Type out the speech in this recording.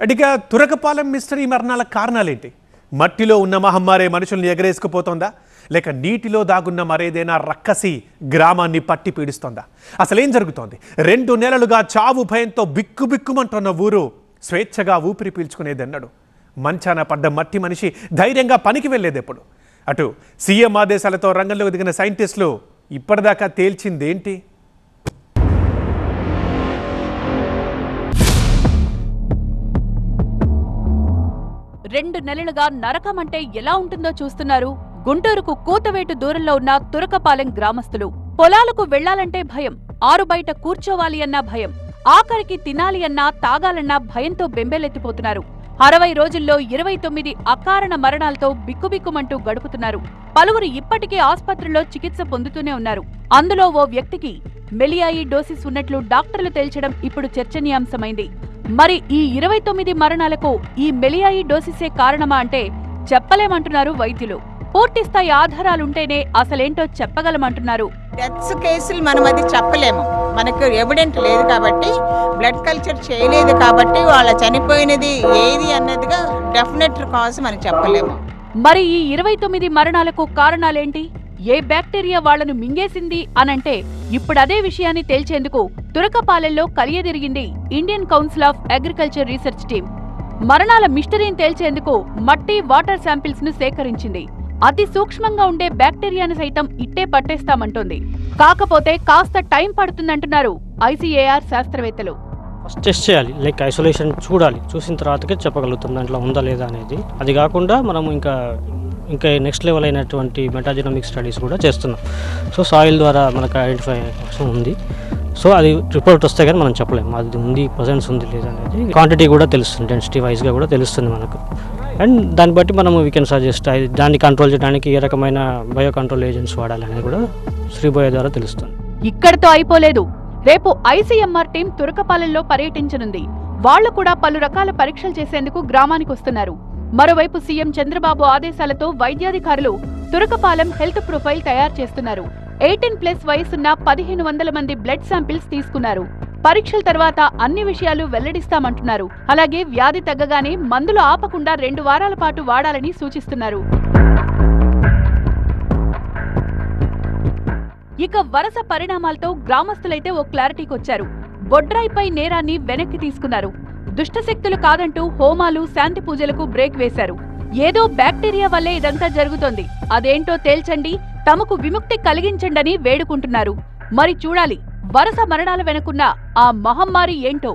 అడిగా తురకపాలెం మిస్టరీ మరణాల కారణాలేంటి? మట్టిలో ఉన్న మహమ్మారి మనుషుల్ని ఎగరేసుకుపోతోందా, లేక నీటిలో దాగున్న మరేదైనా రక్కసి గ్రామాన్ని పట్టి పీడిస్తోందా? అసలేం జరుగుతోంది? 2 నెలలుగా చావు భయంతో బిక్కుబిక్కుమంటున్న ఊరు స్వేచ్ఛగా ఊపిరి పీల్చుకునేదెన్నడు? మంచాన పడ్డ మట్టి మనిషి ధైర్యంగా పనికి వెళ్ళేదెప్పుడు? అటు సీఎం ఆదేశాలతో రంగంలోకి దిగిన సైంటిస్టులు ఇప్పటిదాకా తేల్చిందేంటి? రెండు నెలలుగా నరకం అంటే ఎలా ఉంటుందో చూస్తున్నారు గుంటూరుకు కూతవేటు దూరంలో ఉన్న తురకపాలెం గ్రామస్తులు. పొలాలకు వెళ్లాలంటే భయం, ఆరు బయట కూర్చోవాలి అన్నా భయం, ఆఖరికి తినాలి అన్నా తాగాలన్నా భయంతో బెంబేలెత్తిపోతున్నారు. 60 రోజుల్లో 29 అకారణ మరణాలతో బిక్కుబిక్కుమంటూ గడుపుతున్నారు. పలువురు ఇప్పటికే ఆస్పత్రిలో చికిత్స పొందుతూనే ఉన్నారు. అందులో ఓ వ్యక్తికి మెలియాయిడోసిస్ ఉన్నట్లు డాక్టర్లు తేల్చడం ఇప్పుడు చర్చనీయాంశమైంది. మరి ఈ 29 మరణాలకు ఈ మెలియాయిడోసిసే కారణమా అంటే చెప్పలేమంటున్నారు వైద్యులు. పూర్తిస్థాయి ఆధారాలుంటేనే అసలేంటో చెప్పగలమంటున్నారు. డెత్స్ కేసులు మనం అది చెప్పలేము, మనకు ఎవిడెంట్ లేదు కాబట్టి, బ్లడ్ కల్చర్ చేయలేదు కాబట్టి వాళ్ళ చనిపోయినది ఏది అన్నదిగా డెఫినెట్ కాజ్ మనం చెప్పలేము. మరి ఈ 29 మరణాలకు కారణాలేంటి? ఏ బ్యాక్టీరియా వాళ్లను మింగేసింది అనంటే ఇప్పుడదే విషయాన్ని తేల్చేందుకు తురకపాలెంలో కలియదిరిగింది Indian council of agriculture research team. మరణాల మిస్టరీని తేల్చేందుకు మట్టి, వాటర్ శాంపిల్స్ ను సేకరించింది. అతి సూక్ష్మంగా ఉండే బ్యాక్టీరియాను సైతం ఇట్టే పట్టేస్తామంటోంది. కాకపోతే కాస్త టైం పడుతుందంటున్నారు ఐసీఏఆర్ శాస్త్రవేత్తలు. ఫస్ట్ టెస్ట్ చేయాలి, లైక్ ఐసోలేషన్ చూడాలి, చూసిన తర్వాతకే చెప్పగలుగుతాం దాంట్లో ఉందా లేదా అనేది. అది కాకుండా మనం ఇంకా నెక్స్ట్ లెవెల్ అయినటువంటి మెటాజెనోమిక్ స్టడీస్ కూడా చేస్తున్నాం. సో సాయిల్ ద్వారా మనకు ఐడెంటిఫై ఉంది. సో అది రిపోర్ట్ వస్తే కానీ మనం చెప్పలేము అది ఉంది, ప్రజెన్స్ ఉంది లేదా అనేది. క్వాంటిటీ కూడా తెలుస్తుంది, డెన్సిటీ వైజ్గా కూడా తెలుస్తుంది మనకు. అండ్ దాన్ని బట్టి మనం వీ కెన్ సజెస్ట్ దాన్ని కంట్రోల్ చేయడానికి ఏ రకమైన బయో కంట్రోల్ ఏజెంట్స్ వాడాలనేది కూడా శ్రీబోయ ద్వారా తెలుస్తుంది. ఇక్కడితో అయిపోలేదు. రేపు ఐసీఎంఆర్ టీం తురకపాలెంలో పర్యటించనుంది. వాళ్లు కూడా పలు రకాల పరీక్షలు చేసేందుకు గ్రామానికి వస్తున్నారు. మరోవైపు సీఎం చంద్రబాబు ఆదేశాలతో వైద్యాధికారులు తురకపాలెం హెల్త్ ప్రొఫైల్ తయారు చేస్తున్నారు. 18+ వయసున్న 1500 మంది బ్లడ్ శాంపిల్స్ తీసుకున్నారు. పరీక్షల తర్వాత అన్ని విషయాలు వెల్లడిస్తామంటున్నారు. అలాగే వ్యాధి తగ్గగానే మందులు ఆపకుండా 2 వారాల పాటు వాడాలని సూచిస్తున్నారు. ఇక వరుస పరిణామాలతో గ్రామస్తులైతే ఓ క్లారిటీకొచ్చారు. బొడ్రాయిపై నేరాన్ని వెనక్కి తీసుకున్నారు. దుష్టశక్తులు కాదంటూ హోమాలు, శాంతి పూజలకు బ్రేక్ వేశారు. ఏదో బ్యాక్టీరియా వల్లే ఇదంతా జరుగుతోంది, అదేంటో తేల్చండి, తమకు విముక్తి కలిగించండని వేడుకుంటున్నారు. మరి చూడాలి వరుస మరణాల వెనుకున్న ఆ మహమ్మారి ఏంటో.